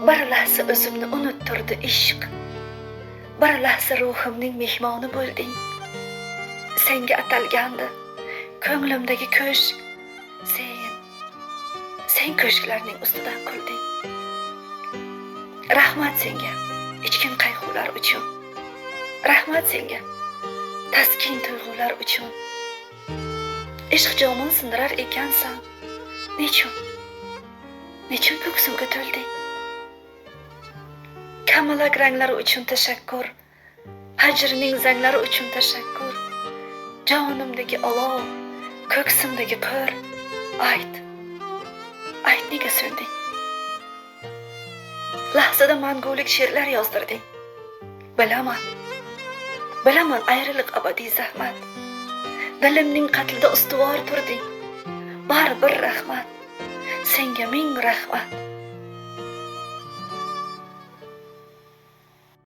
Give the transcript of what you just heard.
Bir lahza o'zimni unuttirdi ishq. Bir lahza ruhimning mehmoni bo'lding. Senga atalgandi ko'nglimdagi ko'shk. Sen ko'shklarning ustidan kulding. Rahmat senga ichkin qayg'ular uchun. Rahmat senga taskin tuyg'ular uchun. Ishq jomin sindirar ekansan. Nechun ko'ksimga to'lding? Kamalak ranglari uchun tashakkur. Hajrning zanglari uchun tashakkur. Jonimdagi olov, ko'ksimdagi qor. Ayt nega so'nding? Lahzada mangulik she'rlar yozdirding. Bilaman ayriliq abadiy zahmat. Dilimning qatlida ustuvor turding. Baribir rahmat. Senga ming rahmat.